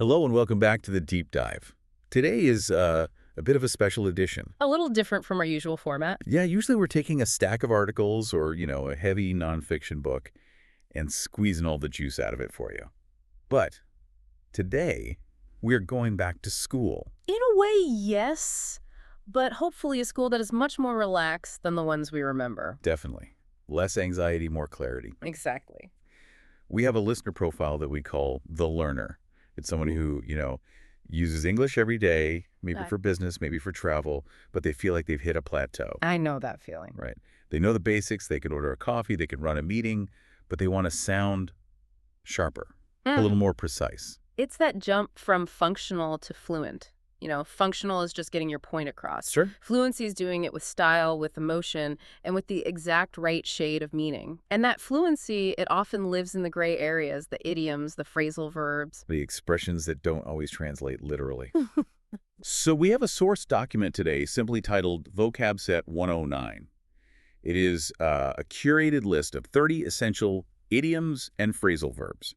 Hello and welcome back to the Deep Dive. Today is a bit of a special edition. A little different from our usual format. Yeah, usually we're taking a stack of articles or, a heavy nonfiction book and squeezing all the juice out of it for you. But today, we're going back to school. In a way, yes, but hopefully a school that is much more relaxed than the ones we remember. Definitely. Less anxiety, more clarity. Exactly. We have a listener profile that we call The Learner. It's someone who, uses English every day, maybe for business, maybe for travel, but they feel like they've hit a plateau. I know that feeling. Right. They know the basics. They can order a coffee. They can run a meeting, but they want to sound sharper, a little more precise. It's that jump from functional to fluent. Functional is just getting your point across. Sure. Fluency is doing it with style, with emotion, and with the exact right shade of meaning. And that fluency, it often lives in the gray areas, the idioms, the phrasal verbs. The expressions that don't always translate literally. So we have a source document today simply titled Vocab Set 109. It is a curated list of 30 essential idioms and phrasal verbs.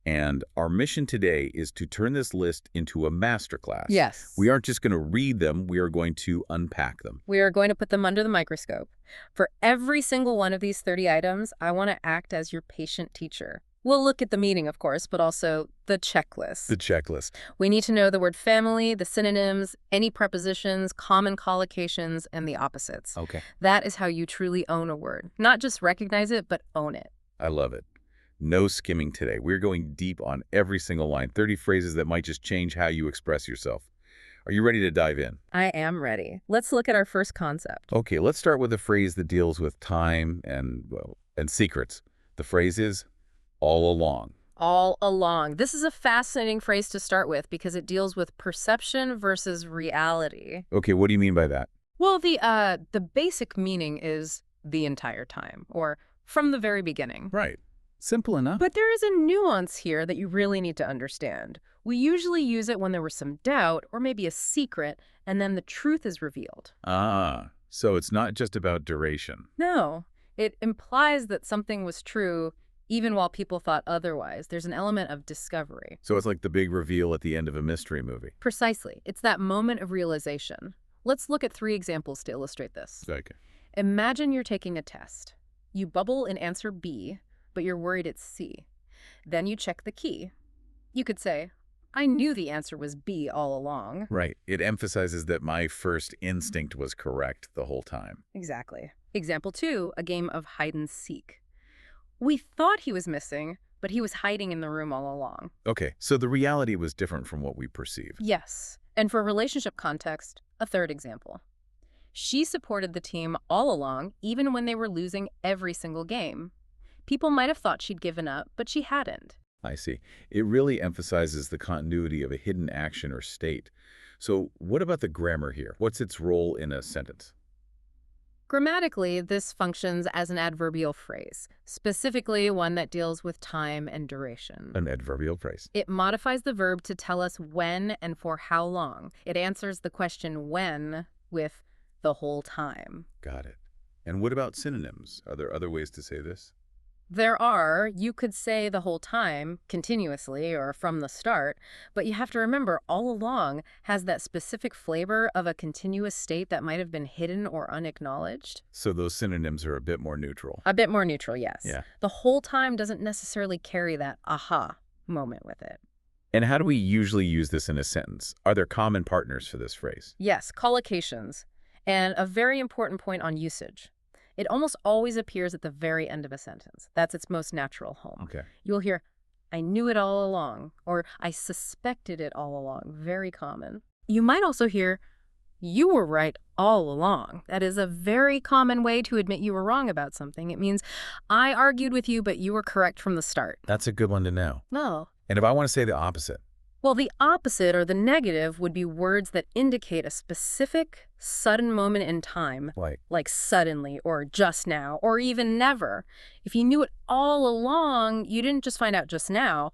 And our mission today is to turn this list into a masterclass. Yes. We aren't just going to read them, we are going to unpack them. We are going to put them under the microscope. For every single one of these 30 items, I want to act as your patient teacher. We'll look at the meaning, of course, but also the checklist. The checklist. We need to know the word family, the synonyms, any prepositions, common collocations, and the opposites. Okay. That is how you truly own a word. Not just recognize it, but own it. I love it. No skimming today. We're going deep on every single line, 30 phrases that might just change how you express yourself. Are you ready to dive in? I am ready. Let's look at our first concept. Okay, let's start with a phrase that deals with time and secrets. The phrase is all along. All along. This is a fascinating phrase to start with because it deals with perception versus reality. Okay, what do you mean by that? Well, the basic meaning is the entire time, or from the very beginning. Right. Simple enough. But there is a nuance here that you really need to understand. We usually use it when there was some doubt or maybe a secret, and then the truth is revealed. Ah, so it's not just about duration. No, it implies that something was true even while people thought otherwise. There's an element of discovery. So it's like the big reveal at the end of a mystery movie. Precisely. It's that moment of realization. Let's look at 3 examples to illustrate this. Okay. Imagine you're taking a test. You bubble in answer B, but you're worried it's C. Then you check the key. You could say, I knew the answer was B all along. Right. It emphasizes that my first instinct was correct the whole time. Exactly. Example 2, a game of hide and seek. We thought he was missing, but he was hiding in the room all along. Okay, so the reality was different from what we perceived. Yes. And for relationship context, a 3rd example. She supported the team all along, even when they were losing every single game. People might have thought she'd given up, but she hadn't. I see. It really emphasizes the continuity of a hidden action or state. So what about the grammar here? What's its role in a sentence? Grammatically, this functions as an adverbial phrase, specifically one that deals with time and duration. An adverbial phrase. It modifies the verb to tell us when and for how long. It answers the question when with the whole time. Got it. And what about synonyms? Are there other ways to say this? There are. You could say the whole time, continuously, or from the start, but you have to remember all along has that specific flavor of a continuous state that might have been hidden or unacknowledged. So those synonyms are a bit more neutral. A bit more neutral, yes. Yeah. The whole time doesn't necessarily carry that aha moment with it. And how do we usually use this in a sentence? Are there common partners for this phrase? Yes, collocations. And a very important point on usage. It almost always appears at the very end of a sentence. That's its most natural home. Okay. You'll hear, I knew it all along, or I suspected it all along. Very common. You might also hear, you were right all along. That is a very common way to admit you were wrong about something. It means, I argued with you, but you were correct from the start. That's a good one to know. No. And if I want to say the opposite? Well, the opposite or the negative would be words that indicate a specific, sudden moment in time. Like suddenly, or just now, or even never. If you knew it all along, you didn't just find out just now.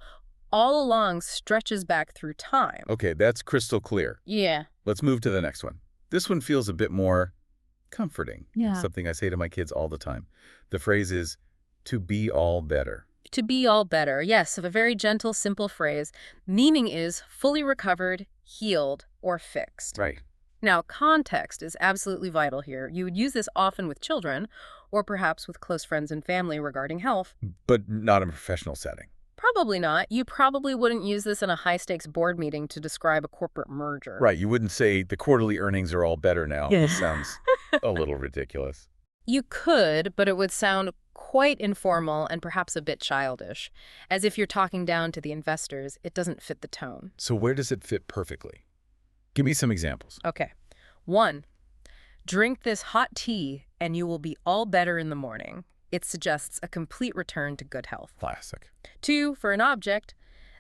All along stretches back through time. Okay, that's crystal clear. Yeah. Let's move to the next one. This one feels a bit more comforting. Yeah. Something I say to my kids all the time. The phrase is, to be all better. To be all better. Yes, a very gentle, simple phrase. Meaning is fully recovered, healed, or fixed. Right. Now, context is absolutely vital here. You would use this often with children, or perhaps with close friends and family regarding health. But not in a professional setting. Probably not. You probably wouldn't use this in a high-stakes board meeting to describe a corporate merger. Right. You wouldn't say the quarterly earnings are all better now. Yeah. This sounds a little ridiculous. You could, but it would sound quite informal and perhaps a bit childish. As if you're talking down to the investors, it doesn't fit the tone. So where does it fit perfectly? Give me some examples. Okay. 1. Drink this hot tea and you will be all better in the morning. It suggests a complete return to good health. Classic. 2, for an object,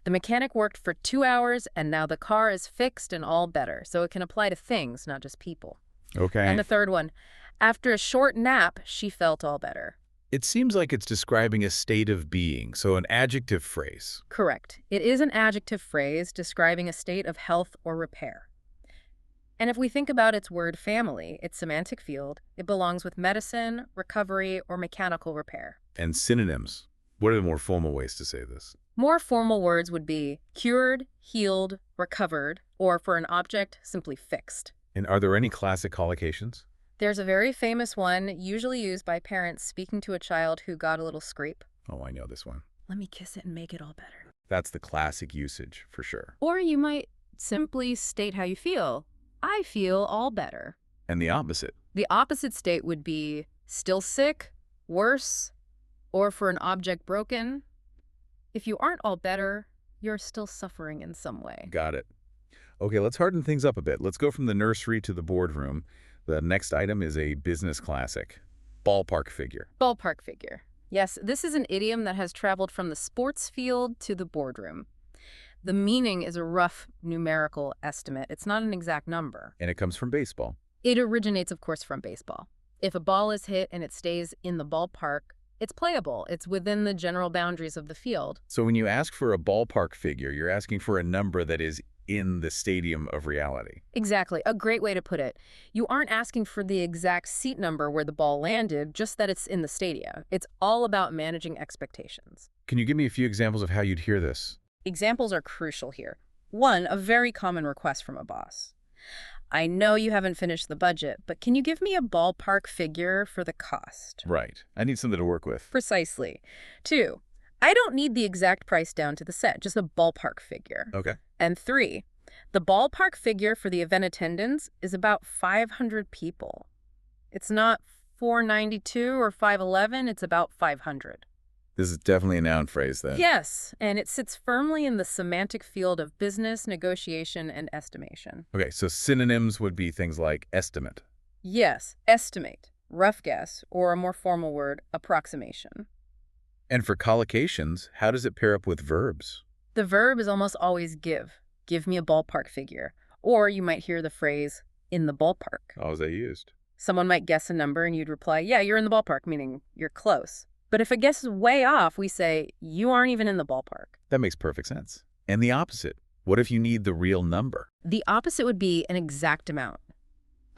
the mechanic worked for 2 hours and now the car is fixed and all better. So it can apply to things, not just people. Okay. And the 3rd one, after a short nap, she felt all better. It seems like it's describing a state of being, so an adjective phrase. Correct. It is an adjective phrase describing a state of health or repair. And if we think about its word family, its semantic field, it belongs with medicine, recovery, or mechanical repair. And synonyms. What are the more formal ways to say this? More formal words would be cured, healed, recovered, or for an object, simply fixed. And are there any classic collocations? There's a very famous one, usually used by parents speaking to a child who got a little scrape. Oh, I know this one. Let me kiss it and make it all better. That's the classic usage, for sure. Or you might simply state how you feel. I feel all better. And the opposite? The opposite state would be still sick, worse, or for an object broken. If you aren't all better, you're still suffering in some way. Got it. Okay, let's harden things up a bit. Let's go from the nursery to the boardroom. The next item is a business classic. Ballpark figure. Ballpark figure. Yes, this is an idiom that has traveled from the sports field to the boardroom. The meaning is a rough numerical estimate. It's not an exact number. And it comes from baseball. It originates, of course, from baseball. If a ball is hit and it stays in the ballpark, it's playable. It's within the general boundaries of the field. So when you ask for a ballpark figure, you're asking for a number that is in the stadium of reality. Exactly. A great way to put it. You aren't asking for the exact seat number where the ball landed, just that it's in the stadium. It's all about managing expectations. Can you give me a few examples of how you'd hear this? Examples are crucial here. 1, a very common request from a boss. I know you haven't finished the budget, but can you give me a ballpark figure for the cost? Right. I need something to work with. Precisely. 2, I don't need the exact price down to the set, just a ballpark figure. Okay. And 3, the ballpark figure for the event attendance is about 500 people. It's not 492 or 511, it's about 500. This is definitely a noun phrase then. Yes, and it sits firmly in the semantic field of business, negotiation, and estimation. Okay, so synonyms would be things like estimate. Yes, estimate, rough guess, or a more formal word, approximation. And for collocations, how does it pair up with verbs? The verb is almost always give. Give me a ballpark figure. Or you might hear the phrase, in the ballpark. How is that used? Someone might guess a number and you'd reply, yeah, you're in the ballpark, meaning you're close. But if a guess is way off, we say, you aren't even in the ballpark. That makes perfect sense. And the opposite. What if you need the real number? The opposite would be an exact amount,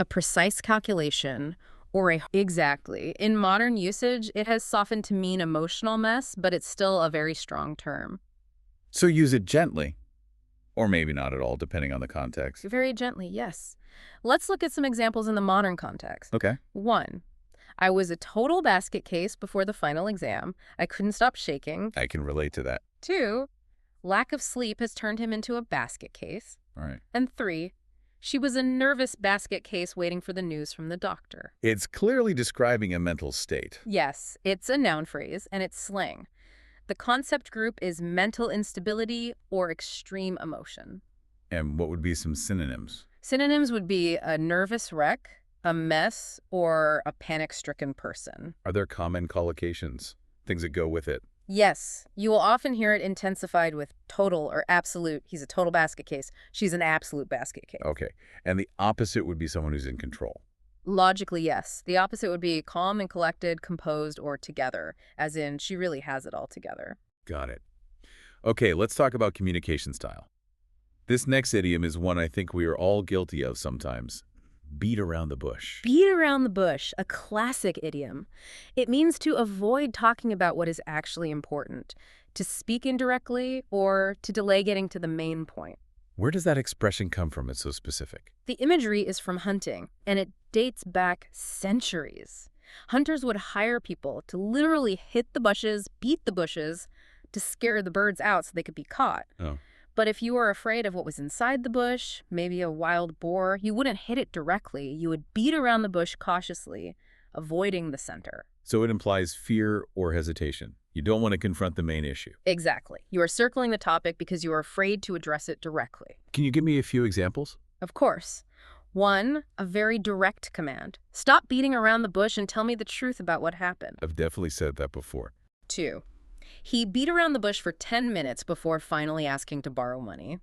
a precise calculation, or a exactly. In modern usage, it has softened to mean emotional mess, but it's still a very strong term. So use it gently. Or maybe not at all, depending on the context. Very gently, yes. Let's look at some examples in the modern context. Okay. 1, I was a total basket case before the final exam. I couldn't stop shaking. I can relate to that. 2, lack of sleep has turned him into a basket case. All right. And 3, she was a nervous basket case waiting for the news from the doctor. It's clearly describing a mental state. Yes, it's a noun phrase, and it's slang. The concept group is mental instability or extreme emotion. And what would be some synonyms? Synonyms would be a nervous wreck, a mess, or a panic-stricken person. Are there common collocations? Things that go with it? Yes, you will often hear it intensified with total or absolute. He's a total basket case. She's an absolute basket case. Okay. And the opposite would be someone who's in control. Logically, yes. The opposite would be calm and collected, composed, or together, as in she really has it all together. Got it. Okay, let's talk about communication style. This next idiom is one I think we are all guilty of sometimes. Beat around the bush. Beat around the bush, a classic idiom. It means to avoid talking about what is actually important, to speak indirectly, or to delay getting to the main point. Where does that expression come from? It's so specific. The imagery is from hunting, and it dates back centuries. Hunters would hire people to literally hit the bushes, beat the bushes, to scare the birds out so they could be caught. Oh. But if you were afraid of what was inside the bush, maybe a wild boar, you wouldn't hit it directly. You would beat around the bush cautiously, avoiding the center. So it implies fear or hesitation. You don't want to confront the main issue. Exactly. You are circling the topic because you are afraid to address it directly. Can you give me a few examples? Of course. 1, a very direct command. Stop beating around the bush and tell me the truth about what happened. I've definitely said that before. 2, he beat around the bush for 10 minutes before finally asking to borrow money.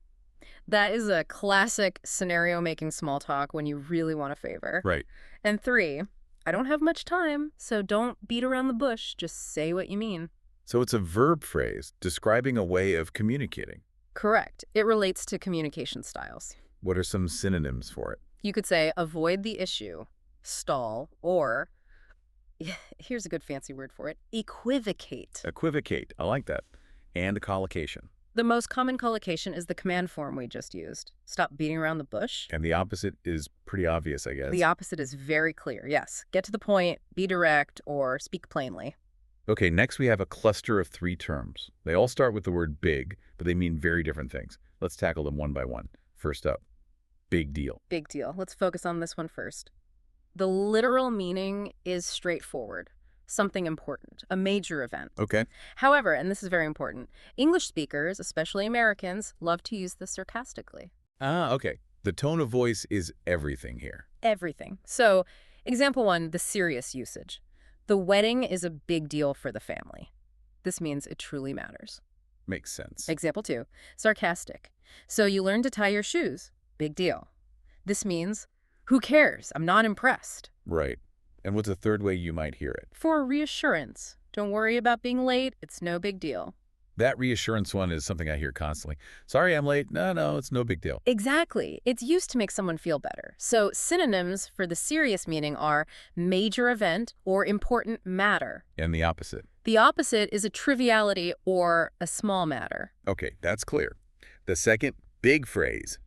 That is a classic scenario making small talk when you really want a favor. Right. And 3, I don't have much time, so don't beat around the bush. Just say what you mean. So it's a verb phrase describing a way of communicating. Correct. It relates to communication styles. What are some synonyms for it? You could say avoid the issue, stall, or, here's a good fancy word for it, equivocate. Equivocate. I like that. And collocation. The most common collocation is the command form we just used. Stop beating around the bush. And the opposite is pretty obvious, I guess. The opposite is very clear, yes. Get to the point, be direct, or speak plainly. Okay, next we have a cluster of 3 terms. They all start with the word big, but they mean very different things. Let's tackle them one by one. First up, big deal. Big deal. Let's focus on this one first. The literal meaning is straightforward. Something important, a major event. Okay. However, and this is very important, English speakers, especially Americans, love to use this sarcastically. Ah, okay. The tone of voice is everything here. Everything. So, example 1, the serious usage. The wedding is a big deal for the family. This means it truly matters. Makes sense. Example 2, sarcastic. So you learn to tie your shoes. Big deal. This means, who cares? I'm not impressed. Right. And what's a third way you might hear it? For reassurance. Don't worry about being late. It's no big deal. That reassurance one is something I hear constantly. Sorry, I'm late. No, it's no big deal. Exactly. It's used to make someone feel better. So synonyms for the serious meaning are major event or important matter. And the opposite? The opposite is a triviality or a small matter. Okay, that's clear. The second, big phrase,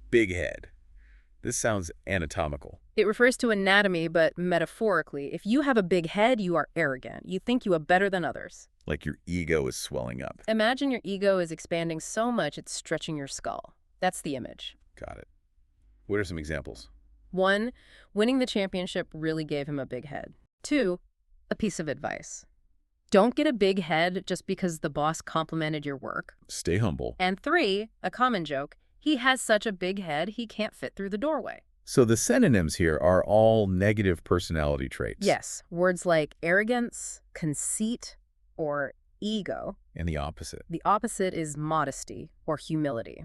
big head. This sounds anatomical. It refers to anatomy, but metaphorically. If you have a big head, you are arrogant. You think you are better than others. Like your ego is swelling up. Imagine your ego is expanding so much it's stretching your skull. That's the image. Got it. What are some examples? 1, winning the championship really gave him a big head. 2, a piece of advice. Don't get a big head just because the boss complimented your work. Stay humble. And 3, a common joke. He has such a big head, he can't fit through the doorway. So the synonyms here are all negative personality traits. Yes, words like arrogance, conceit, or ego. And the opposite. The opposite is modesty or humility.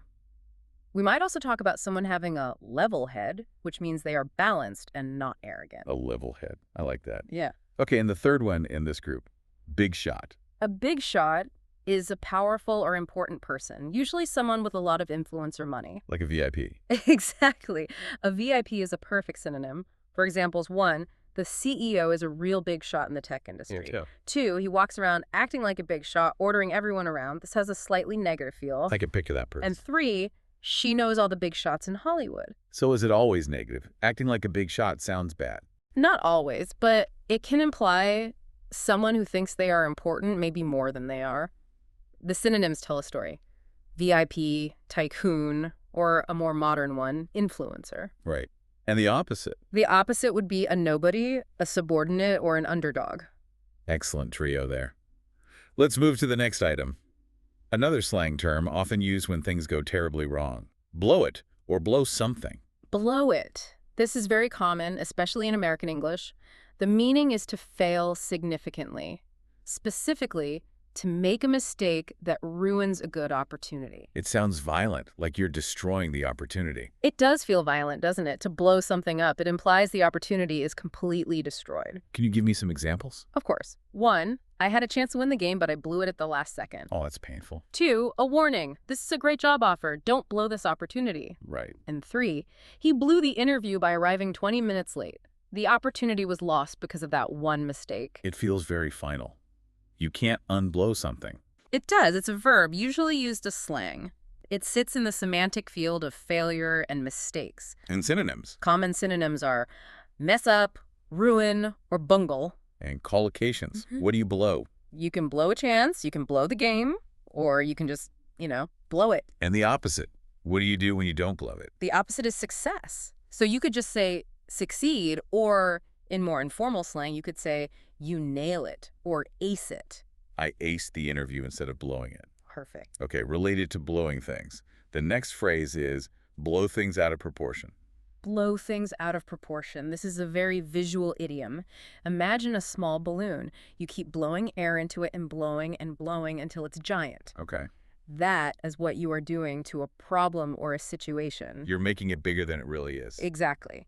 We might also talk about someone having a level head, which means they are balanced and not arrogant. A level head. I like that. Yeah. Okay, and the third one in this group, big shot. A big shot is a powerful or important person, usually someone with a lot of influence or money. Like a VIP. Exactly. A VIP is a perfect synonym. For examples, 1, the CEO is a real big shot in the tech industry. Yeah, 2, he walks around acting like a big shot, ordering everyone around. This has a slightly negative feel. I can picture that person. And 3, she knows all the big shots in Hollywood. So is it always negative? Acting like a big shot sounds bad. Not always, but it can imply someone who thinks they are important maybe more than they are. The synonyms tell a story. VIP, tycoon, or a more modern one, influencer. Right. And the opposite? The opposite would be a nobody, a subordinate, or an underdog. Excellent trio there. Let's move to the next item. Another slang term often used when things go terribly wrong. Blow it, or blow something. Blow it. This is very common, especially in American English. The meaning is to fail significantly. Specifically, To make a mistake that ruins a good opportunity. It sounds violent, like you're destroying the opportunity. It does feel violent, doesn't it? To blow something up, it implies the opportunity is completely destroyed. Can you give me some examples? Of course. 1, I had a chance to win the game, but I blew it at the last second. Oh, that's painful. 2, a warning. This is a great job offer. Don't blow this opportunity. Right. And 3, he blew the interview by arriving 20 minutes late. The opportunity was lost because of that one mistake. It feels very final. You can't unblow something. It does. It's a verb, usually used as slang. It sits in the semantic field of failure and mistakes. And synonyms. Common synonyms are mess up, ruin, or bungle. And collocations. What do you blow? You can blow a chance, you can blow the game, or you can just, blow it. And the opposite. What do you do when you don't blow it? The opposite is success. So you could just say succeed, or in more informal slang, you could say you nail it or ace it. I aced the interview instead of blowing it. Perfect. Okay, related to blowing things. The next phrase is blow things out of proportion. Blow things out of proportion. This is a very visual idiom. Imagine a small balloon. You keep blowing air into it and blowing until it's giant. Okay. That is what you are doing to a problem or a situation. You're making it bigger than it really is. Exactly.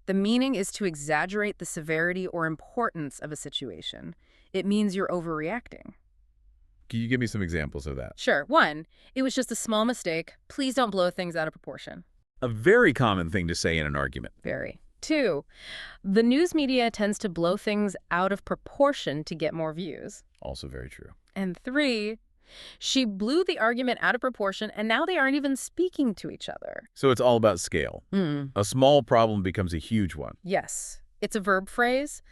The meaning is to exaggerate the severity or importance of a situation. It means you're overreacting. Can you give me some examples of that? Sure. 1, it was just a small mistake. Please don't blow things out of proportion. A very common thing to say in an argument. Very. 2, the news media tends to blow things out of proportion to get more views. Also very true. And 3, she blew the argument out of proportion, and now they aren't even speaking to each other. So it's all about scale. A small problem becomes a huge one. Yes. It's a verb phrase.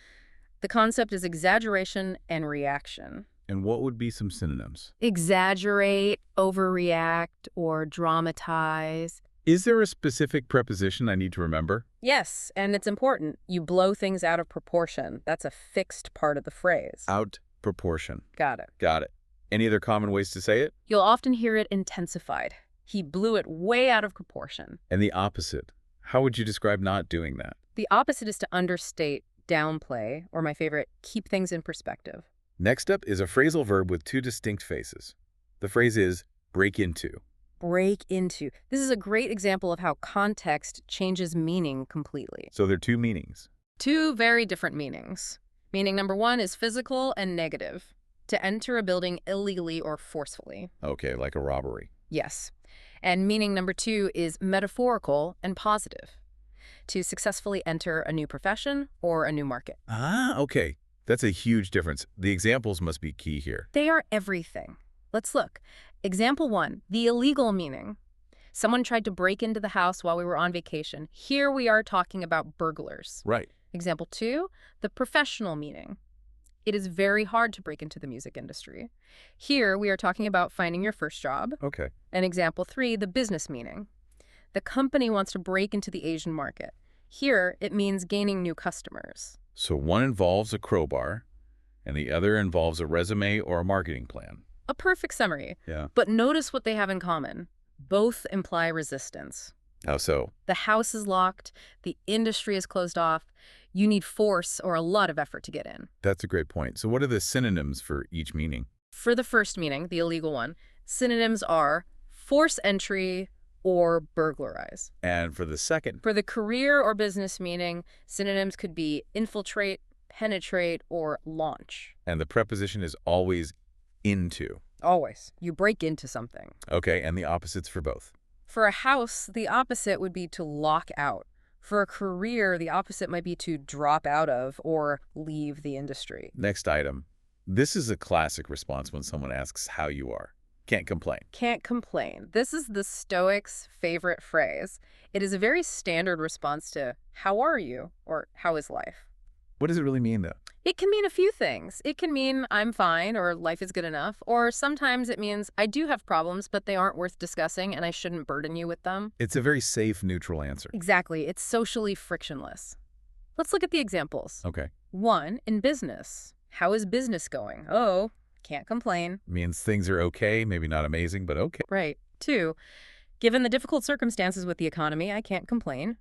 The concept is exaggeration and reaction. And what would be some synonyms? Exaggerate, overreact, or dramatize. Is there a specific preposition I need to remember? Yes, and it's important. You blow things out of proportion. That's a fixed part of the phrase. Out proportion. Got it. Got it. Any other common ways to say it? You'll often hear it intensified. He blew it way out of proportion. And the opposite. How would you describe not doing that? The opposite is to understate, downplay, or my favorite, keep things in perspective. Next up is a phrasal verb with 2 distinct phases. The phrase is break into. Break into. This is a great example of how context changes meaning completely. So there are 2 meanings. 2 very different meanings. Meaning number 1 is physical and negative. To enter a building illegally or forcefully. Okay, like a robbery. Yes. And meaning number 2 is metaphorical and positive. To successfully enter a new profession or a new market. Ah, okay. That's a huge difference. The examples must be key here. They are everything. Let's look. Example 1, the illegal meaning. Someone tried to break into the house while we were on vacation. Here we are talking about burglars. Right. Example 2, the professional meaning. It is very hard to break into the music industry. Here we are talking about finding your first job. Okay. And example 3, the business meaning. The company wants to break into the Asian market. Here it means gaining new customers. So one involves a crowbar, and the other involves a resume or a marketing plan. A perfect summary. Yeah. But notice what they have in common. Both imply resistance. How so? The house is locked. The industry is closed off. You need force or a lot of effort to get in. That's a great point. So what are the synonyms for each meaning? For the first meaning, the illegal one, synonyms are force entry or burglarize. And for the second? For the career or business meaning, synonyms could be infiltrate, penetrate, or launch. And the preposition is always into. Always. You break into something. Okay, and the opposites for both. For a house, the opposite would be to lock out. For a career, the opposite might be to drop out of or leave the industry. Next item. This is a classic response when someone asks how you are. Can't complain. Can't complain. This is the Stoics' favorite phrase. It is a very standard response to, how are you? Or how is life? What does it really mean, though? It can mean a few things. It can mean I'm fine or life is good enough. Or sometimes it means I do have problems, but they aren't worth discussing and I shouldn't burden you with them. It's a very safe, neutral answer. Exactly. It's socially frictionless. Let's look at the examples. Okay. 1, in business. How is business going? Oh, can't complain. Means things are okay, maybe not amazing, but okay. Right. 2, given the difficult circumstances with the economy, I can't complain.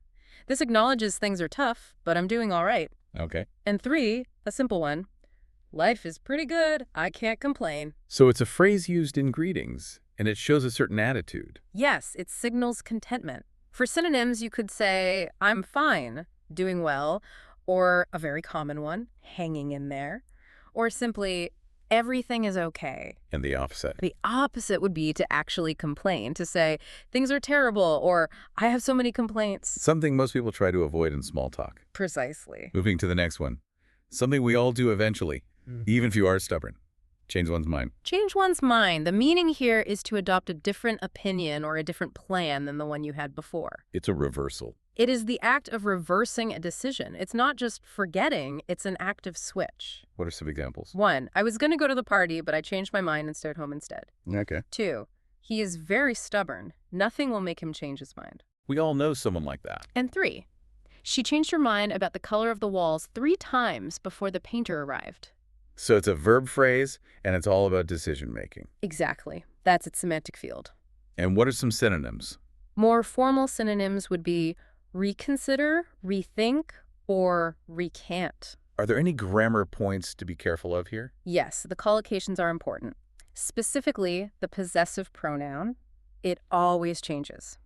This acknowledges things are tough, but I'm doing all right. Okay. And 3, a simple one. life is pretty good. I can't complain. So it's a phrase used in greetings, and it shows a certain attitude. Yes, it signals contentment. For synonyms, you could say, I'm fine, doing well, or a very common one, hanging in there, or simply, everything is okay. And the opposite? The opposite would be to actually complain, to say, things are terrible, or I have so many complaints. Something most people try to avoid in small talk. Precisely. Moving to the next one. Something we all do eventually, even if you are stubborn. Change one's mind. Change one's mind. The meaning here is to adopt a different opinion or a different plan than the one you had before. It's a reversal. It is the act of reversing a decision. It's not just forgetting, it's an active switch. What are some examples? 1, I was going to go to the party, but I changed my mind and stayed home instead. Okay. 2, he is very stubborn. Nothing will make him change his mind. We all know someone like that. And 3, she changed her mind about the color of the walls 3 times before the painter arrived. So it's a verb phrase, and it's all about decision-making. Exactly. That's its semantic field. And what are some synonyms? More formal synonyms would be reconsider, rethink, or recant. Are there any grammar points to be careful of here? Yes, the collocations are important. Specifically, the possessive pronoun. It always changes.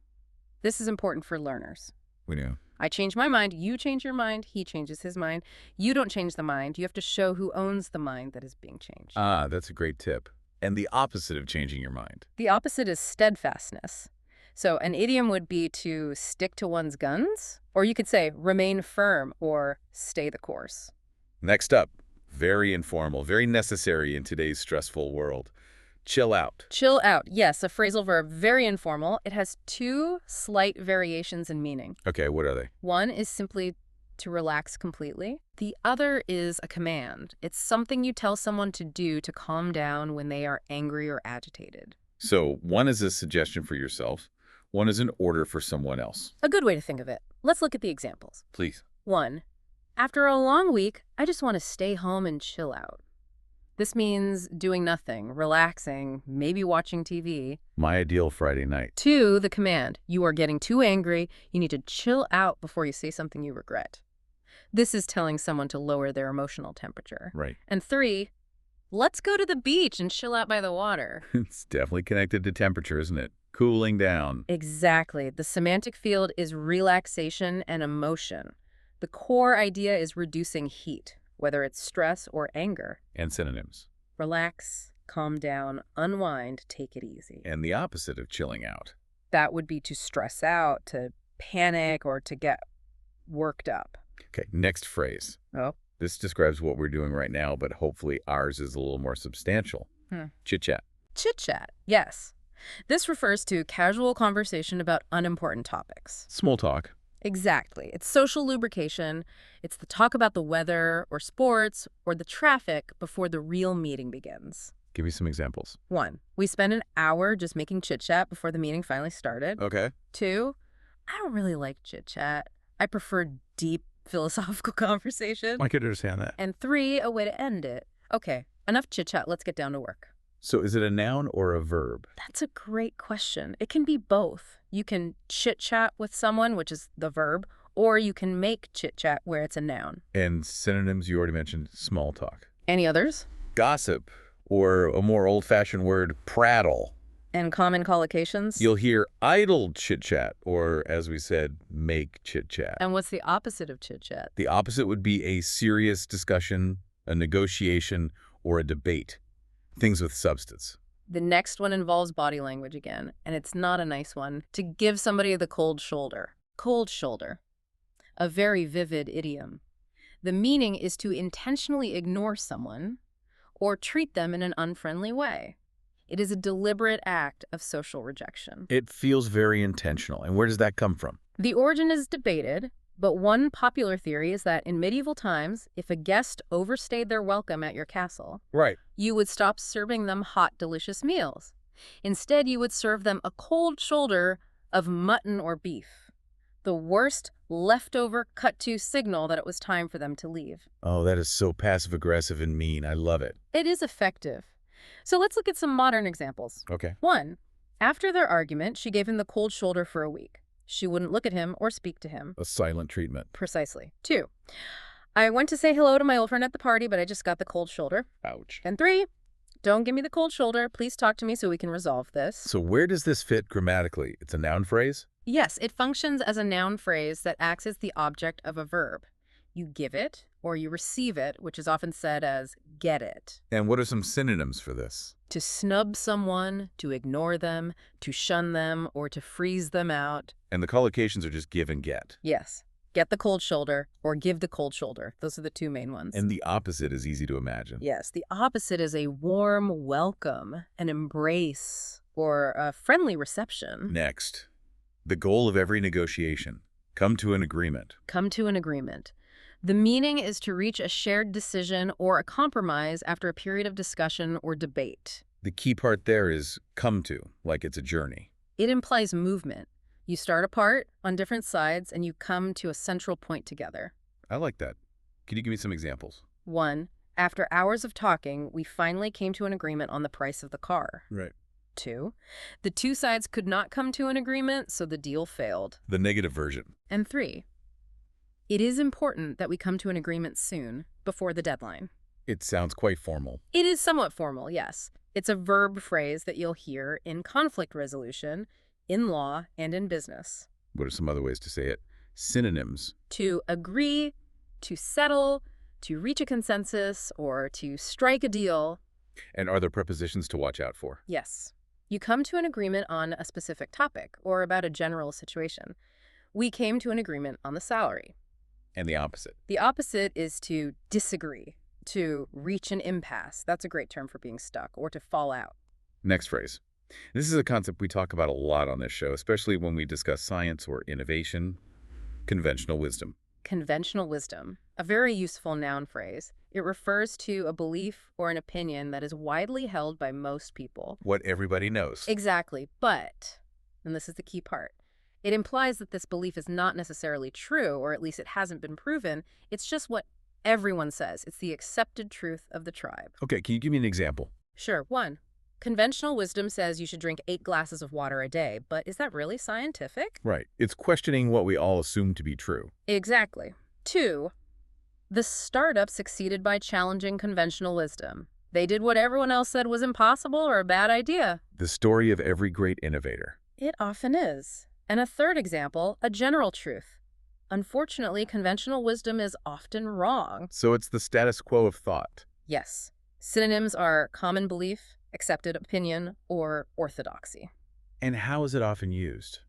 This is important for learners. We know. I change my mind, you change your mind, he changes his mind. You don't change the mind. You have to show who owns the mind that is being changed. Ah, that's a great tip. And the opposite of changing your mind. The opposite is steadfastness. So an idiom would be to stick to one's guns, or you could say remain firm or stay the course. Next up, very informal, very necessary in today's stressful world. Chill out. Chill out. Yes, a phrasal verb, very informal. It has 2 slight variations in meaning. Okay, what are they? 1 is simply to relax completely. The other is a command. It's something you tell someone to do to calm down when they are angry or agitated. So 1 is a suggestion for yourself. 1 is an order for someone else. A good way to think of it. Let's look at the examples. Please. 1, after a long week, I just want to stay home and chill out. This means doing nothing, relaxing, maybe watching TV. My ideal Friday night. 2, the command. You are getting too angry. You need to chill out before you say something you regret. This is telling someone to lower their emotional temperature. Right. And 3, let's go to the beach and chill out by the water. It's definitely connected to temperature, isn't it? Cooling down. Exactly. The semantic field is relaxation and emotion. The core idea is reducing heat, whether it's stress or anger. And synonyms. Relax, calm down, unwind, take it easy. And the opposite of chilling out. That would be to stress out, to panic, or to get worked up. Okay, next phrase. Oh. This describes what we're doing right now, but hopefully ours is a little more substantial. Chit-chat. Chit-chat, yes. This refers to casual conversation about unimportant topics. Small talk. Exactly. It's social lubrication. It's the talk about the weather or sports or the traffic before the real meeting begins. Give me some examples. 1, we spend an hour just making chit-chat before the meeting finally started. Okay. 2, I don't really like chit-chat. I prefer deep philosophical conversation. I could understand that. And 3, a way to end it. Okay, enough chit-chat. Let's get down to work. So is it a noun or a verb? That's a great question. It can be both. You can chit-chat with someone, which is the verb, or you can make chit-chat where it's a noun. And synonyms, you already mentioned small talk. Any others? Gossip, or a more old-fashioned word, prattle. And common collocations? You'll hear idle chit-chat, or as we said, make chit-chat. And what's the opposite of chit-chat? The opposite would be a serious discussion, a negotiation, or a debate. Things with substance. The next one involves body language again, and it's not a nice one. To give somebody the cold shoulder. Cold shoulder. A very vivid idiom. The meaning is to intentionally ignore someone or treat them in an unfriendly way. It is a deliberate act of social rejection. It feels very intentional. And where does that come from? The origin is debated, but one popular theory is that in medieval times, if a guest overstayed their welcome at your castle, Right. you would stop serving them hot, delicious meals. Instead, you would serve them a cold shoulder of mutton or beef. The worst leftover cut-to signal that it was time for them to leave. Oh, that is so passive-aggressive and mean. I love it. It is effective. So let's look at some modern examples. Okay. 1, after their argument, she gave him the cold shoulder for a week. She wouldn't look at him or speak to him. A silent treatment. Precisely. 2, I went to say hello to my old friend at the party, but I just got the cold shoulder. Ouch. And 3, don't give me the cold shoulder. Please talk to me so we can resolve this. So where does this fit grammatically? It's a noun phrase? Yes, it functions as a noun phrase that acts as the object of a verb. You give it or you receive it, which is often said as get it. And what are some synonyms for this? To snub someone, to ignore them, to shun them, or to freeze them out. And the collocations are just give and get. Yes. Get the cold shoulder or give the cold shoulder. Those are the 2 main ones. And the opposite is easy to imagine. Yes, the opposite is a warm welcome, an embrace, or a friendly reception. Next, the goal of every negotiation. Come to an agreement. Come to an agreement. The meaning is to reach a shared decision or a compromise after a period of discussion or debate. The key part there is come to, like it's a journey. It implies movement. You start apart on different sides and you come to a central point together. I like that. Can you give me some examples? 1, after hours of talking, we finally came to an agreement on the price of the car. Right. 2, the 2 sides could not come to an agreement, so the deal failed. The negative version. And 3, it is important that we come to an agreement soon, before the deadline. It sounds quite formal. It is somewhat formal, yes. It's a verb phrase that you'll hear in conflict resolution, in law, and in business. What are some other ways to say it? Synonyms. To agree, to settle, to reach a consensus, or to strike a deal. And are there prepositions to watch out for? Yes. You come to an agreement on a specific topic or about a general situation. We came to an agreement on the salary. And the opposite. The opposite is to disagree, to reach an impasse. That's a great term for being stuck, or to fall out. Next phrase. This is a concept we talk about a lot on this show, especially when we discuss science or innovation. Conventional wisdom. Conventional wisdom, a very useful noun phrase. It refers to a belief or an opinion that is widely held by most people. What everybody knows. Exactly, but, and this is the key part, it implies that this belief is not necessarily true, or at least it hasn't been proven. It's just what everyone says. It's the accepted truth of the tribe. Okay, can you give me an example? Sure. 1, conventional wisdom says you should drink 8 glasses of water a day, but is that really scientific? Right. It's questioning what we all assume to be true. Exactly. 2, the startup succeeded by challenging conventional wisdom. They did what everyone else said was impossible or a bad idea. The story of every great innovator. It often is. And a 3rd example, a general truth. Unfortunately, conventional wisdom is often wrong. So it's the status quo of thought. Yes. Synonyms are common belief, accepted opinion, or orthodoxy. And how is it often used?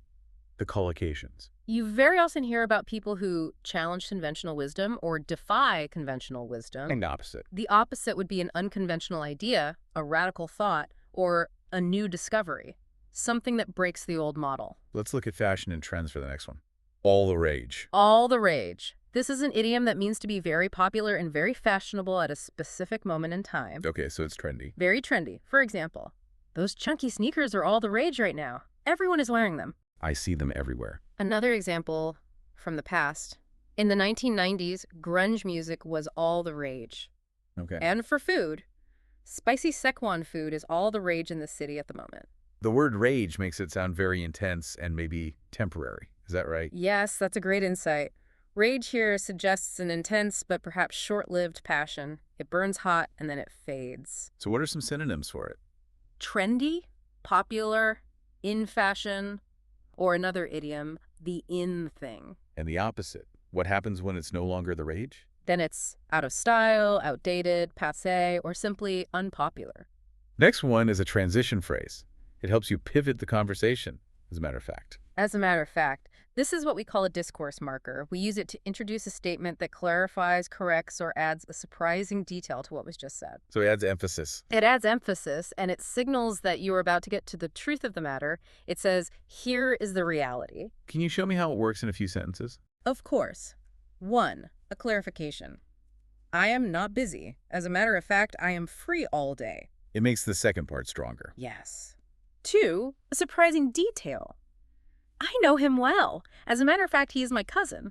The collocations. You very often hear about people who challenge conventional wisdom or defy conventional wisdom. And opposite. The opposite would be an unconventional idea, a radical thought, or a new discovery. Something that breaks the old model. Let's look at fashion and trends for the next one. All the rage. All the rage. This is an idiom that means to be very popular and very fashionable at a specific moment in time. Okay, so it's trendy. Very trendy. For example, those chunky sneakers are all the rage right now. Everyone is wearing them. I see them everywhere. Another example from the past. In the 1990s, grunge music was all the rage. Okay. And for food, spicy Szechuan food is all the rage in the city at the moment. The word rage makes it sound very intense and maybe temporary. Is that right? Yes, that's a great insight. Rage here suggests an intense but perhaps short-lived passion. It burns hot and then it fades. So what are some synonyms for it? Trendy, popular, in fashion, or another idiom, the in thing. And the opposite. What happens when it's no longer the rage? Then it's out of style, outdated, passé, or simply unpopular. Next one is a transition phrase. It helps you pivot the conversation, as a matter of fact. As a matter of fact, this is what we call a discourse marker. We use it to introduce a statement that clarifies, corrects, or adds a surprising detail to what was just said. So it adds emphasis. It adds emphasis, and it signals that you are about to get to the truth of the matter. It says, here is the reality. Can you show me how it works in a few sentences? Of course. 1, a clarification. I am not busy. As a matter of fact, I am free all day. It makes the second part stronger. Yes. 2, a surprising detail. I know him well. As a matter of fact, he is my cousin.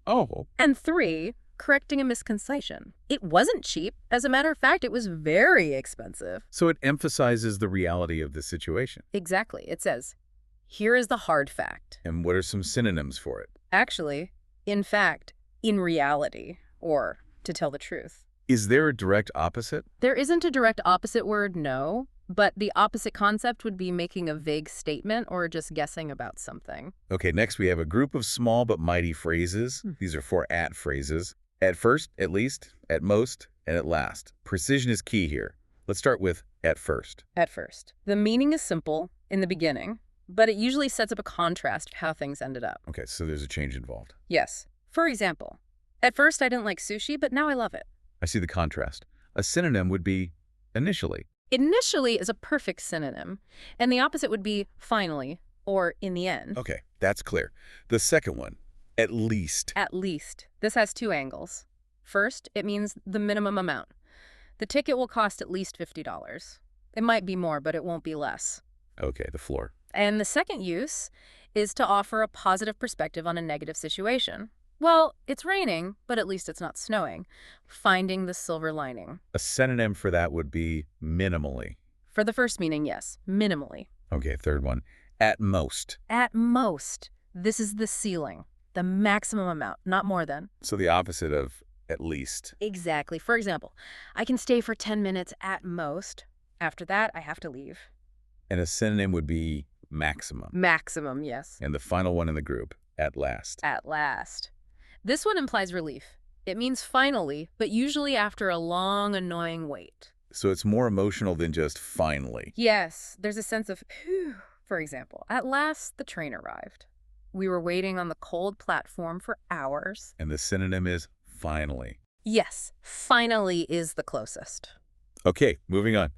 Oh. And 3, correcting a misconception. It wasn't cheap. As a matter of fact, it was very expensive. So it emphasizes the reality of the situation. Exactly. It says, here is the hard fact. And what are some synonyms for it? Actually, in fact, in reality, or to tell the truth. Is there a direct opposite? There isn't a direct opposite word, no, but the opposite concept would be making a vague statement or just guessing about something. Okay, next we have a group of small but mighty phrases. These are 4 at phrases. At first, at least, at most, and at last. Precision is key here. Let's start with at first. At first. The meaning is simple in the beginning, but it usually sets up a contrast of how things ended up. Okay, so there's a change involved. Yes. For example, at first I didn't like sushi, but now I love it. I see the contrast. A synonym would be initially. Initially is a perfect synonym, and the opposite would be finally or in the end. Okay, that's clear. The second one, at least. At least. This has 2 angles. First, it means the minimum amount. The ticket will cost at least $50. It might be more, but it won't be less. Okay, the floor. And the second use is to offer a positive perspective on a negative situation. Well, it's raining, but at least it's not snowing. Finding the silver lining. A synonym for that would be minimally. For the first meaning, yes, minimally. Okay, third one, at most. At most. This is the ceiling, the maximum amount, not more than. So the opposite of at least. Exactly. For example, I can stay for 10 minutes at most. After that, I have to leave. And a synonym would be maximum. Maximum, yes. And the final one in the group, at last. At last. This one implies relief. It means finally, but usually after a long, annoying wait. So it's more emotional than just finally. Yes, there's a sense of, phew. For example, at last the train arrived. We were waiting on the cold platform for hours. And the synonym is finally. Yes, finally is the closest. Okay, moving on.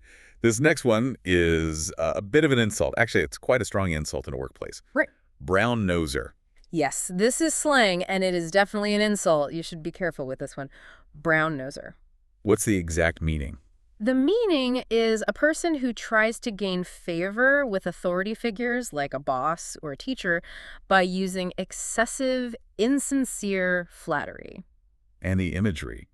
This next one is a bit of an insult. Actually, it's quite a strong insult in a workplace. Right. Brown noser. Yes, this is slang, and it is definitely an insult. You should be careful with this one. Brown noser. What's the exact meaning? The meaning is a person who tries to gain favor with authority figures like a boss or a teacher by using excessive, insincere flattery. And the imagery.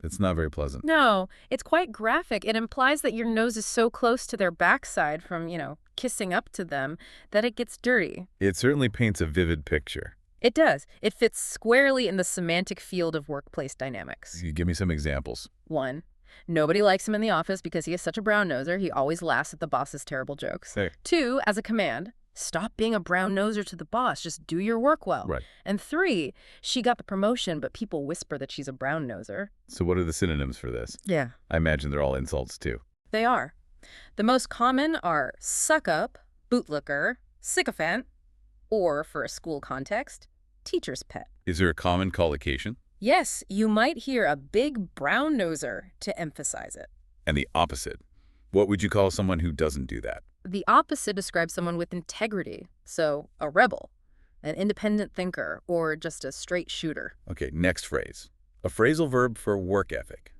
It's not very pleasant. No, it's quite graphic. It implies that your nose is so close to their backside from, kissing up to them that it gets dirty. It certainly paints a vivid picture. It does. It fits squarely in the semantic field of workplace dynamics. You give me some examples. 1. Nobody likes him in the office because he is such a brown noser. He always laughs at the boss's terrible jokes. Hey. 2, as a command, stop being a brown noser to the boss. Just do your work well. Right. And 3, she got the promotion, but people whisper that she's a brown noser. So what are the synonyms for this? Yeah. I imagine they're all insults too. They are. The most common are suck up, bootlooker, sycophant, or, for a school context, teacher's pet. Is there a common collocation? Yes, you might hear a big brown noser to emphasize it. And the opposite. What would you call someone who doesn't do that? The opposite describes someone with integrity, so a rebel, an independent thinker, or just a straight shooter. Okay, next phrase. A phrasal verb for work ethic.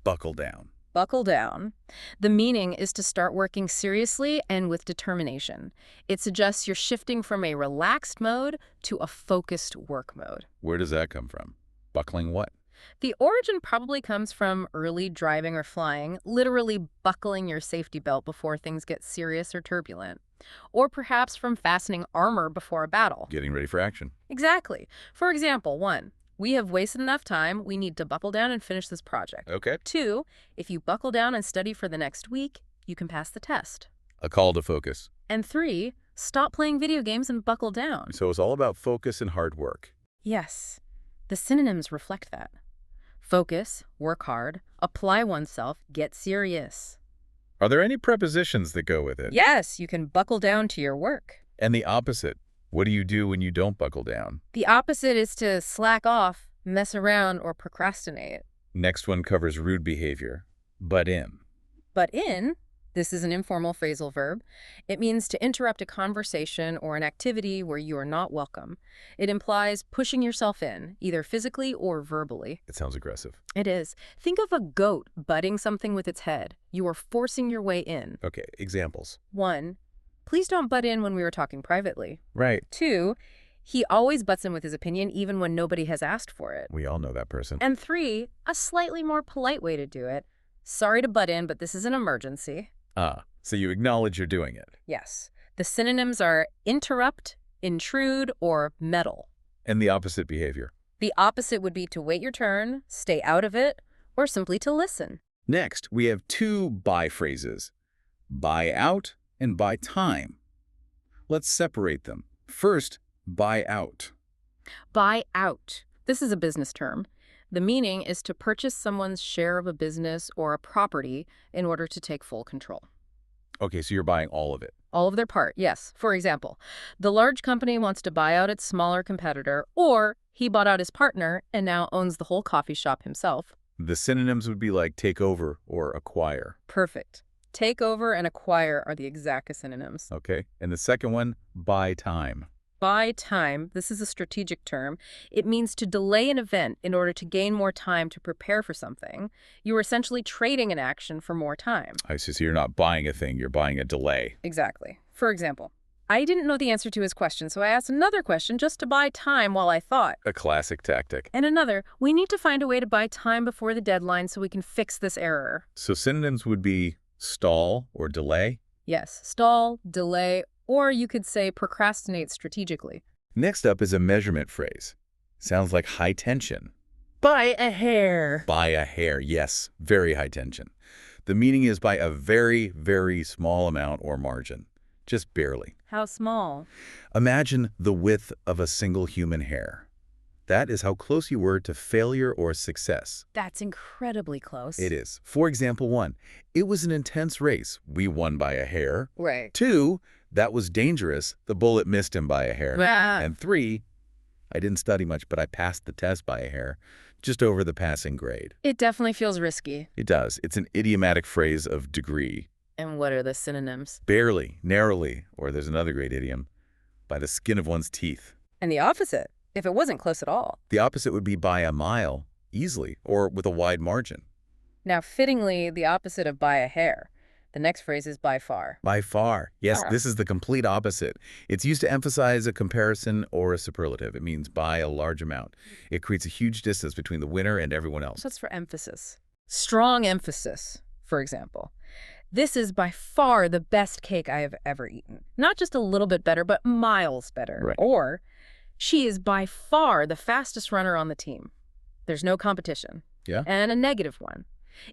Buckle down. Buckle down. The meaning is to start working seriously and with determination. It suggests you're shifting from a relaxed mode to a focused work mode. Where does that come from? Buckling what? The origin probably comes from early driving or flying, literally buckling your safety belt before things get serious or turbulent. Or perhaps from fastening armor before a battle. Getting ready for action. Exactly. For example, 1, we have wasted enough time. We need to buckle down and finish this project. Okay. 2, if you buckle down and study for the next week, you can pass the test. A call to focus. And 3, stop playing video games and buckle down. So it's all about focus and hard work. Yes. The synonyms reflect that. Focus, work hard, apply oneself, get serious. Are there any prepositions that go with it? Yes, you can buckle down to your work. And the opposite. What do you do when you don't buckle down? The opposite is to slack off, mess around, or procrastinate. Next one covers rude behavior. Butt in. Butt in, this is an informal phrasal verb. It means to interrupt a conversation or an activity where you are not welcome. It implies pushing yourself in, either physically or verbally. It sounds aggressive. It is. Think of a goat butting something with its head. You are forcing your way in. Okay, examples. 1, please don't butt in when we were talking privately. Right. 2, he always butts in with his opinion even when nobody has asked for it. We all know that person. And 3, a slightly more polite way to do it. Sorry to butt in, but this is an emergency. So you acknowledge you're doing it. Yes. The synonyms are interrupt, intrude, or meddle. And the opposite behavior. The opposite would be to wait your turn, stay out of it, or simply to listen. Next, we have two buy phrases, buy out and buy time. Let's separate them. First, buy out. Buy out. This is a business term. The meaning is to purchase someone's share of a business or a property in order to take full control. Okay, so you're buying all of it. All of their part, yes. For example, the large company wants to buy out its smaller competitor, or he bought out his partner and now owns the whole coffee shop himself. The synonyms would be like take over or acquire. Perfect. Take over and acquire are the exact synonyms. Okay, and the second one, buy time. Buy time, this is a strategic term. It means to delay an event in order to gain more time to prepare for something. You are essentially trading an action for more time. I see, so you're not buying a thing, you're buying a delay. Exactly. For example, I didn't know the answer to his question, so I asked another question just to buy time while I thought. A classic tactic. And another, we need to find a way to buy time before the deadline so we can fix this error. So synonyms would be stall or delay. Yes, stall, delay, or you could say procrastinate strategically. Next up is a measurement phrase. Sounds like high tension. Buy a hair. By a hair, yes, very high tension. The meaning is by a very, very small amount or margin, just barely. How small? Imagine the width of a single human hair. That is how close you were to failure or success. That's incredibly close. It is. For example, 1, it was an intense race. We won by a hair. Right. 2, that was dangerous. The bullet missed him by a hair. And 3, I didn't study much, but I passed the test by a hair, just over the passing grade. It definitely feels risky. It does. It's an idiomatic phrase of degree. And what are the synonyms? Barely, narrowly, or there's another great idiom, by the skin of one's teeth. And the opposite, if it wasn't close at all. The opposite would be by a mile, easily, or with a wide margin. Now, fittingly, the opposite of by a hair. The next phrase is by far. By far. Yes, this is the complete opposite. It's used to emphasize a comparison or a superlative. It means by a large amount. It creates a huge distance between the winner and everyone else. That's for emphasis. Strong emphasis, for example. This is by far the best cake I have ever eaten. Not just a little bit better, but miles better. Right. Or, she is by far the fastest runner on the team. There's no competition. Yeah. And a negative one.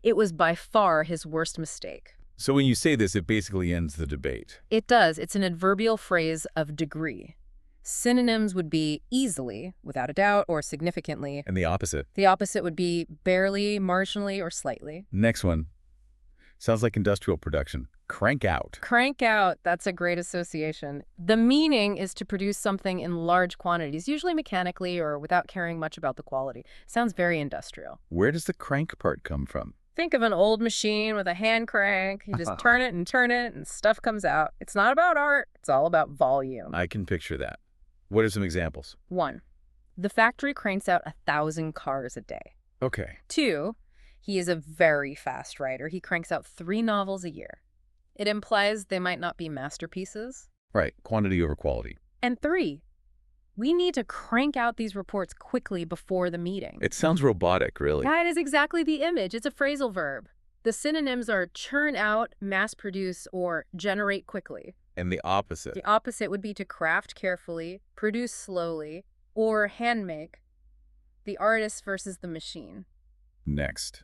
It was by far his worst mistake. So when you say this, it basically ends the debate. It does. It's an adverbial phrase of degree. Synonyms would be easily, without a doubt, or significantly. And the opposite? The opposite would be barely, marginally, or slightly. Next one. Sounds like industrial production. Crank out. Crank out, that's a great association. The meaning is to produce something in large quantities, usually mechanically or without caring much about the quality. Sounds very industrial. Where does the crank part come from? Think of an old machine with a hand crank. You just turn it and stuff comes out. It's not about art. It's all about volume. I can picture that. What are some examples? 1, the factory cranks out 1,000 cars a day. Okay. 2, he is a very fast writer. He cranks out 3 novels a year. It implies they might not be masterpieces. Right. Quantity over quality. And 3, we need to crank out these reports quickly before the meeting. It sounds robotic, really. That is exactly the image. It's a phrasal verb. The synonyms are churn out, mass produce, or generate quickly. And the opposite? The opposite would be to craft carefully, produce slowly, or hand make. The artist versus the machine. Next.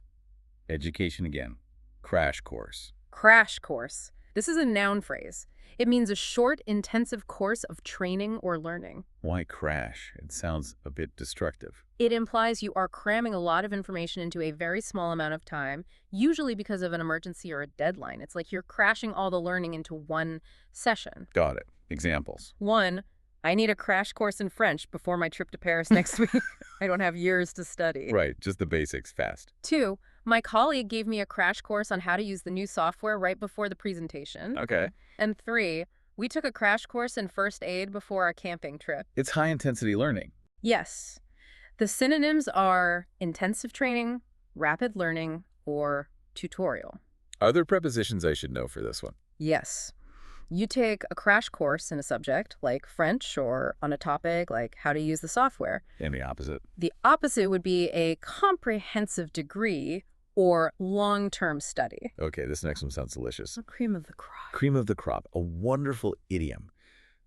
Education again. Crash course. Crash course. This is a noun phrase. It means a short, intensive course of training or learning. Why crash? It sounds a bit destructive. It implies you are cramming a lot of information into a very small amount of time, usually because of an emergency or a deadline. It's like you're crashing all the learning into one session. Got it. Examples. 1, I need a crash course in French before my trip to Paris next week. I don't have years to study. Right, just the basics, fast. 2, my colleague gave me a crash course on how to use the new software right before the presentation. Okay. And 3, we took a crash course in first aid before our camping trip. It's high-intensity learning. Yes. The synonyms are intensive training, rapid learning, or tutorial. Are there prepositions I should know for this one? Yes. You take a crash course in a subject, like French, or on a topic, like how to use the software. And the opposite? The opposite would be a comprehensive degree or long-term study. Okay, this next one sounds delicious. The cream of the crop. Cream of the crop, a wonderful idiom.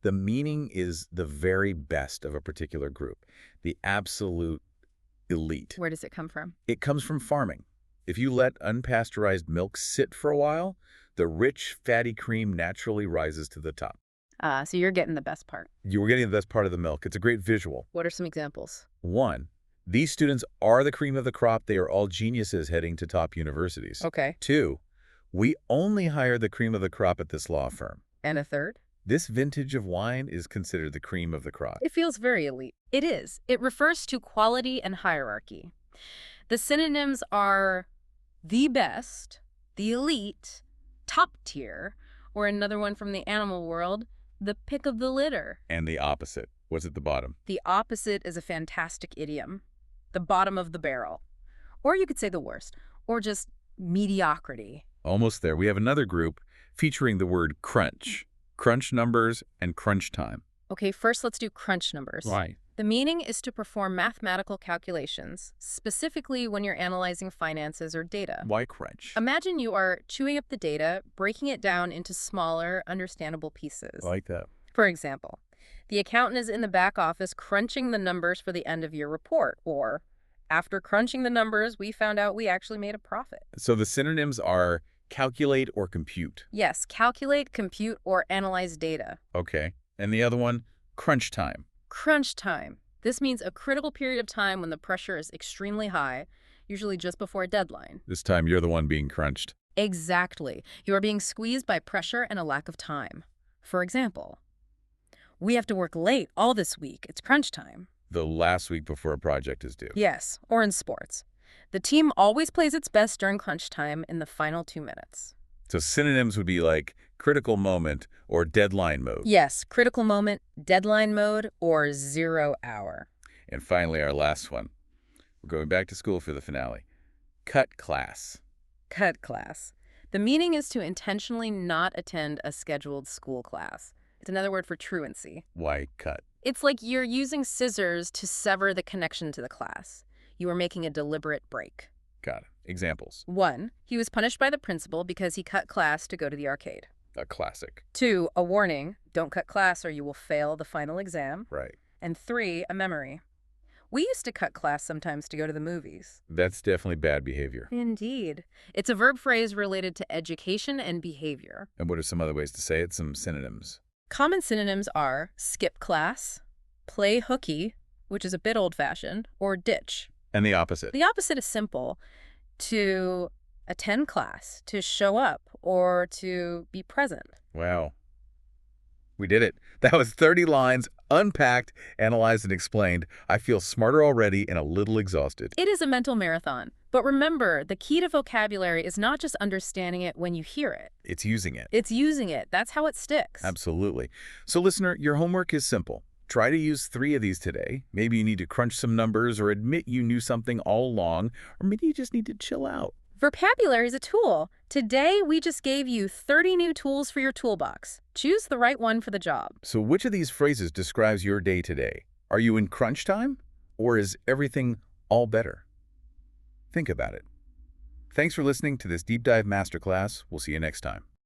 The meaning is the very best of a particular group, the absolute elite. Where does it come from? It comes from farming. If you let unpasteurized milk sit for a while, the rich, fatty cream naturally rises to the top. So you're getting the best part. You were getting the best part of the milk. It's a great visual. What are some examples? 1, these students are the cream of the crop. They are all geniuses heading to top universities. Okay. 2, we only hire the cream of the crop at this law firm. And a third? This vintage of wine is considered the cream of the crop. It feels very elite. It is. It refers to quality and hierarchy. The synonyms are the best, the elite, top tier, or another one from the animal world, the pick of the litter. And the opposite. What's at the bottom? The opposite is a fantastic idiom. The bottom of the barrel. Or you could say the worst. Or just mediocrity. Almost there. We have another group featuring the word crunch. Crunch numbers and crunch time. Okay, first let's do crunch numbers. Right. The meaning is to perform mathematical calculations, specifically when you're analyzing finances or data. Why crunch? Imagine you are chewing up the data, breaking it down into smaller, understandable pieces. I like that. For example, the accountant is in the back office crunching the numbers for the end of year report, or after crunching the numbers, we found out we actually made a profit. So the synonyms are calculate or compute. Yes, calculate, compute, or analyze data. Okay. And the other one, crunch time. Crunch time. This means a critical period of time when the pressure is extremely high, usually just before a deadline. This time you're the one being crunched. Exactly. You are being squeezed by pressure and a lack of time. For example, we have to work late all this week. It's crunch time. The last week before a project is due. Yes, or in sports. The team always plays its best during crunch time in the final 2 minutes. So synonyms would be like critical moment or deadline mode. Yes, critical moment, deadline mode, or 0 hour. And finally, our last one. We're going back to school for the finale. Cut class. Cut class. The meaning is to intentionally not attend a scheduled school class. It's another word for truancy. Why cut? It's like you're using scissors to sever the connection to the class. You are making a deliberate break. Got it. Examples. 1, he was punished by the principal because he cut class to go to the arcade. A classic. 2, a warning, don't cut class or you will fail the final exam. Right. And 3, a memory. We used to cut class sometimes to go to the movies. That's definitely bad behavior. Indeed. It's a verb phrase related to education and behavior. And what are some other ways to say it? Some synonyms. Common synonyms are skip class, play hooky, which is a bit old-fashioned, or ditch. And the opposite. The opposite is simple. To attend class, to show up, or to be present. Wow. We did it. That was 30 lines, unpacked, analyzed, and explained. I feel smarter already and a little exhausted. It is a mental marathon. But remember, the key to vocabulary is not just understanding it when you hear it. It's using it. It's using it. That's how it sticks. Absolutely. So listener, your homework is simple. Try to use 3 of these today. Maybe you need to crunch some numbers or admit you knew something all along, or maybe you just need to chill out. Vocabulary is a tool. Today, we just gave you 30 new tools for your toolbox. Choose the right one for the job. So which of these phrases describes your day today? Are you in crunch time? Or is everything all better? Think about it. Thanks for listening to this Deep Dive Masterclass. We'll see you next time.